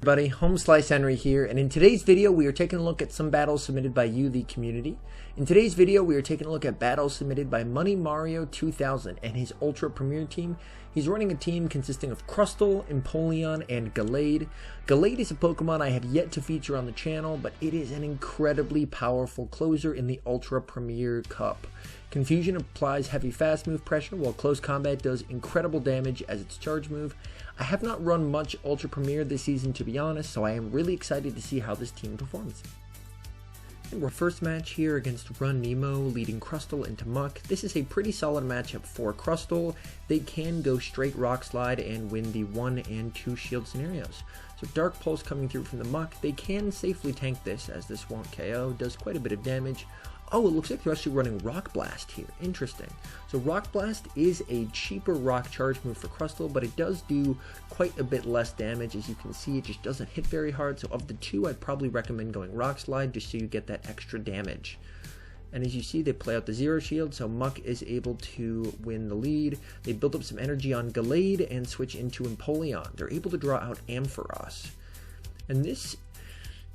Everybody, HomeSliceHenry here, and in today's video we are taking a look at some battles submitted by you, the community. In today's video we are taking a look at battles submitted by Money Mario 2000 and his Ultra Premier team. He's running a team consisting of Crustle, Empoleon, and Gallade. Gallade is a Pokemon I have yet to feature on the channel, but it is an incredibly powerful closer in the Ultra Premier Cup. Confusion applies heavy fast move pressure, while Close Combat does incredible damage as its charge move. I have not run much Ultra Premier this season, to be honest, so I am really excited to see how this team performs. And our first match here against Run Nemo, leading Crustle into Muck. This is a pretty solid matchup for Crustle. They can go straight Rock Slide and win the 1 and 2 shield scenarios. So Dark Pulse coming through from the Muck, they can safely tank this, as this won't KO, does quite a bit of damage. Oh, it looks like they're actually running Rock Blast here. Interesting. So Rock Blast is a cheaper rock charge move for Crustle, but it does do quite a bit less damage. As you can see, it just doesn't hit very hard. So of the two, I'd probably recommend going Rock Slide just so you get that extra damage. And as you see, they play out the Zero Shield, so Muck is able to win the lead. They build up some energy on Gallade and switch into Empoleon. They're able to draw out Ampharos. And this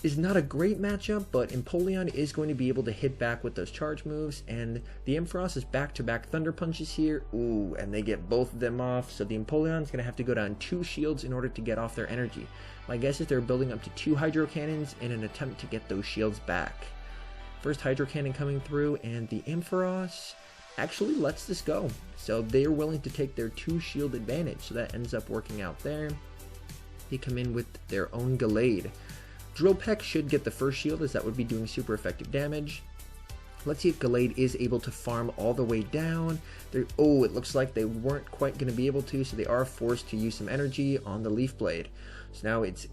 is not a great matchup, but Empoleon is going to be able to hit back with those charge moves, and the Ampharos is back-to-back Thunder Punches here. Ooh, and they get both of them off, so the Empoleon is going to have to go down 2 shields in order to get off their energy. My guess is they're building up to 2 Hydro Cannons in an attempt to get those shields back. First Hydro Cannon coming through, and the Ampharos actually lets this go. So they're willing to take their 2 shield advantage, so that ends up working out there. They come in with their own Gallade. Drill Peck should get the first shield, as that would be doing super effective damage. Let's see if Gallade is able to farm all the way down. Oh, it looks like they weren't quite going to be able to, so they are forced to use some energy on the Leaf Blade. So now it's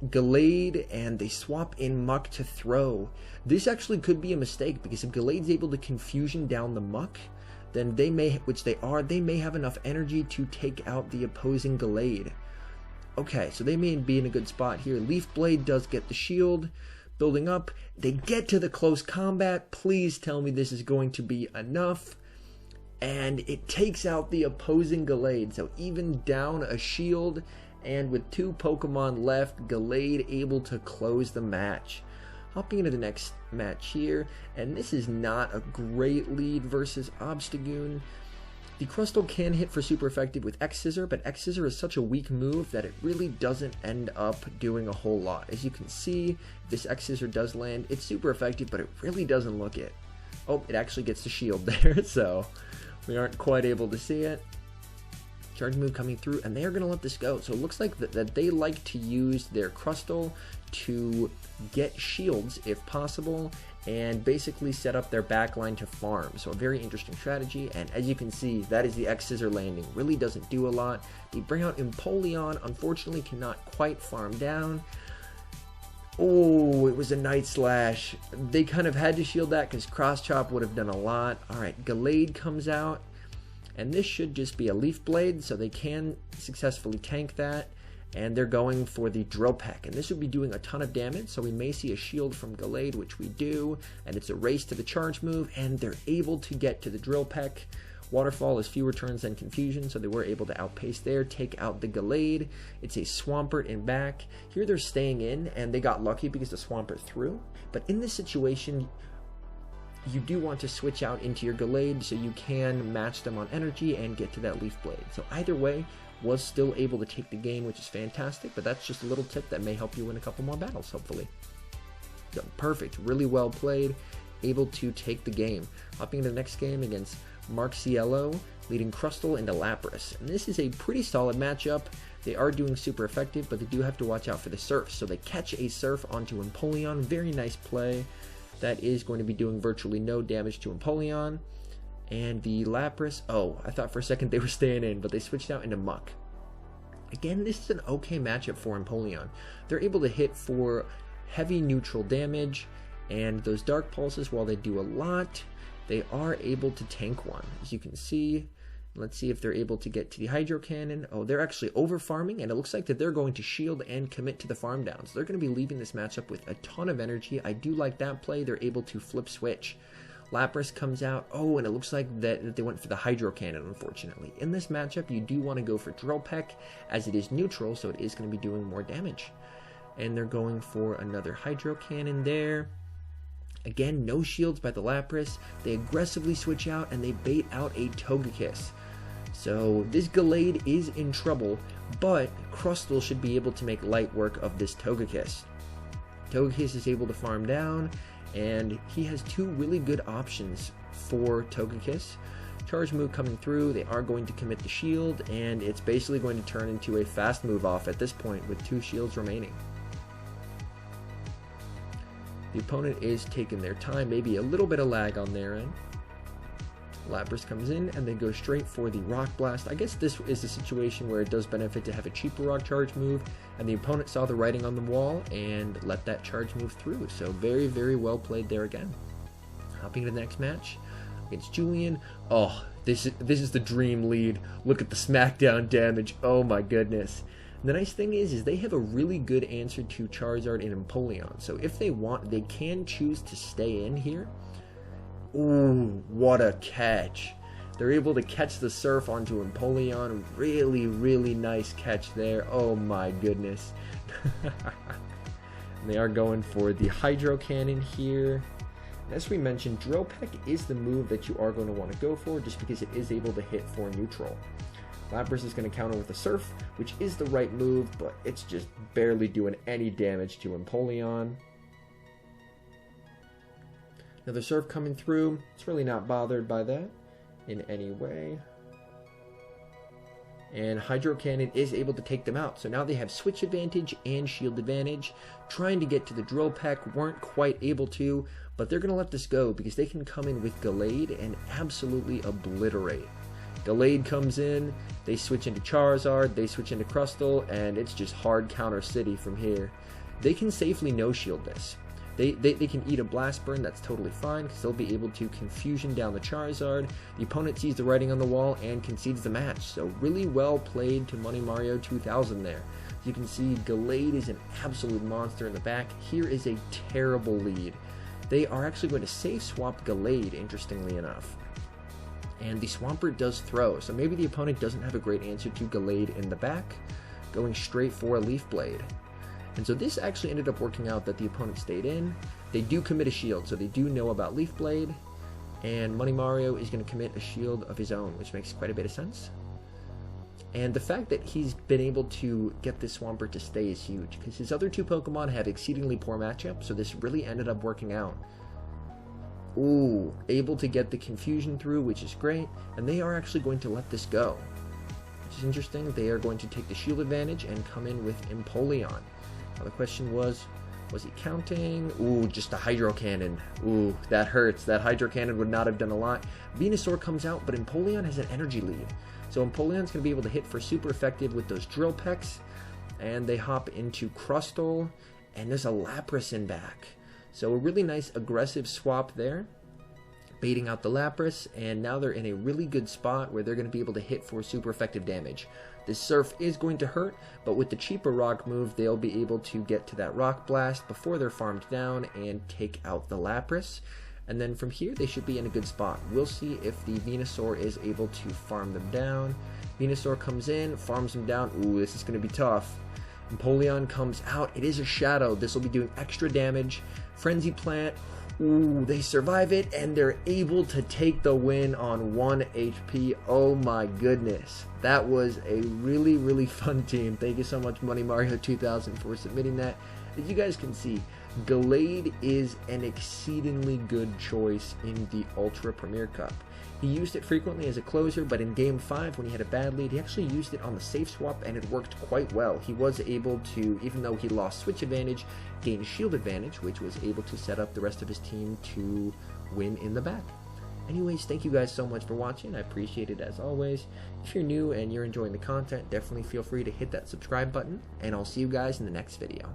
Gallade, and they swap in Muck to throw. This actually could be a mistake, because if Gallade's able to Confusion down the Muck, then they may, which they are, they may have enough energy to take out the opposing Gallade. Okay, so they may be in a good spot here. Leaf Blade does get the shield, building up. They get to the Close Combat. Please tell me this is going to be enough. And it takes out the opposing Gallade. So even down a shield, and with 2 Pokemon left, Gallade able to close the match. Hopping into the next match here, and this is not a great lead versus Obstagoon. The Crustle can hit for super effective with X-Scissor, but X-Scissor is such a weak move that it really doesn't end up doing a whole lot. As you can see, this X-Scissor does land. It's super effective, but it really doesn't look it. Oh, it actually gets the shield there, so we aren't quite able to see it. Charge move coming through, and they are going to let this go. So it looks like that they like to use their Crustle to get shields if possible, and basically set up their backline to farm. So a very interesting strategy, and as you can see, that is the X-Scissor landing. Really doesn't do a lot. They bring out Empoleon, unfortunately cannot quite farm down. Oh, it was a Night Slash. They kind of had to shield that because Cross Chop would have done a lot. Alright, Gallade comes out, and this should just be a Leaf Blade, so they can successfully tank that. And they're going for the Drill Peck, and this would be doing a ton of damage, so we may see a shield from Gallade, which we do, and it's a race to the charge move, and they're able to get to the Drill Peck. Waterfall is fewer turns than Confusion, so they were able to outpace there, take out the Gallade. It's a Swampert in back. Here they're staying in, and they got lucky because the Swampert threw, but in this situation, you do want to switch out into your Gallade so you can match them on energy and get to that Leaf Blade. So either way, was still able to take the game, which is fantastic, but that's just a little tip that may help you win a couple more battles, hopefully. So, perfect, really well played, able to take the game. Hopping into the next game against Marciello, leading Crustle into Lapras. And this is a pretty solid matchup. They are doing super effective, but they do have to watch out for the Surf. So they catch a Surf onto Empoleon, very nice play. That is going to be doing virtually no damage to Empoleon. And the Lapras, oh, I thought for a second they were staying in, but they switched out into Muck. Again, this is an okay matchup for Empoleon. They're able to hit for heavy neutral damage, and those Dark Pulses, while they do a lot, they are able to tank one. As you can see, let's see if they're able to get to the Hydro Cannon. Oh, they're actually over farming, and it looks like that they're going to shield and commit to the farm down. So they're going to be leaving this matchup with a ton of energy. I do like that play. They're able to flip switch. Lapras comes out. Oh, and it looks like that they went for the Hydro Cannon, unfortunately. In this matchup, you do want to go for Drill Peck, as it is neutral, so it is going to be doing more damage. and they're going for another Hydro Cannon there. Again, no shields by the Lapras. They aggressively switch out and they bait out a Togekiss. So this Gallade is in trouble, but Crustle should be able to make light work of this Togekiss. Togekiss is able to farm down, and he has two really good options for Togekiss. Charge move coming through, they are going to commit the shield, and it's basically going to turn into a fast move off at this point with 2 shields remaining. The opponent is taking their time, maybe a little bit of lag on their end. Lapras comes in and they go straight for the Rock Blast. I guess this is a situation where it does benefit to have a cheaper Rock Charge move, and the opponent saw the writing on the wall and let that charge move through. So very, very well played there again. Hopping to the next match against Julian. Oh, this is the dream lead. Look at the smackdown damage. Oh my goodness. The nice thing is they have a really good answer to Charizard and Empoleon. So if they want, they can choose to stay in here. Ooh, what a catch. They're able to catch the Surf onto Empoleon. Really, really nice catch there. Oh my goodness. They are going for the Hydro Cannon here. And as we mentioned, Drill Peck is the move that you are going to want to go for just because it is able to hit for neutral. Lapras is going to counter with a Surf, which is the right move, but it's just barely doing any damage to Empoleon. Another Surf coming through. It's really not bothered by that in any way. And Hydro Cannon is able to take them out. So now they have switch advantage and shield advantage. Trying to get to the Drill Peck, weren't quite able to, but they're going to let this go because they can come in with Gallade and absolutely obliterate. Gallade comes in, they switch into Charizard, they switch into Crustle, and it's just hard counter city from here. They can safely no-shield this. They can eat a Blast Burn, that's totally fine, because they'll be able to Confusion down the Charizard. The opponent sees the writing on the wall and concedes the match. So really well played to Money Mario 2000 there. As you can see, Gallade is an absolute monster in the back. Here is a terrible lead. They are actually going to safe swap Gallade, interestingly enough. And the Swampert does throw, so maybe the opponent doesn't have a great answer to Gallade in the back, going straight for a Leaf Blade. And so this actually ended up working out that the opponent stayed in. They do commit a shield, so they do know about Leaf Blade, and Money Mario is going to commit a shield of his own, which makes quite a bit of sense. And the fact that he's been able to get this Swampert to stay is huge, because his other 2 Pokemon had exceedingly poor matchups, so this really ended up working out. Ooh, able to get the Confusion through, which is great, and they are actually going to let this go. Which is interesting. They are going to take the shield advantage and come in with Empoleon. Now the question was he counting? Ooh, just a Hydro Cannon. Ooh, that hurts. That Hydro Cannon would not have done a lot. Venusaur comes out, but Empoleon has an energy lead. So Empoleon's going to be able to hit for super effective with those Drill Pecks, and they hop into Crustle, and there's a Lapras in back. So a really nice aggressive swap there, baiting out the Lapras, and now they're in a really good spot where they're going to be able to hit for super effective damage. This Surf is going to hurt, but with the cheaper Rock move, they'll be able to get to that Rock Blast before they're farmed down and take out the Lapras. And then from here, they should be in a good spot. We'll see if the Venusaur is able to farm them down. Venusaur comes in, farms them down. Ooh, this is going to be tough. Empoleon comes out. It is a Shadow. This will be doing extra damage. Frenzy Plant. Ooh, they survive it, and they're able to take the win on 1 HP. Oh my goodness. That was a really, really fun team. Thank you so much, Money Mario 2000, for submitting that. As you guys can see, Gallade is an exceedingly good choice in the Ultra Premier Cup. He used it frequently as a closer, but in Game 5, when he had a bad lead, he actually used it on the safe swap, and it worked quite well. He was able to, even though he lost switch advantage, gain shield advantage, which was able to set up the rest of his team to win in the back. Anyways, thank you guys so much for watching. I appreciate it as always. If you're new and you're enjoying the content, definitely feel free to hit that subscribe button, and I'll see you guys in the next video.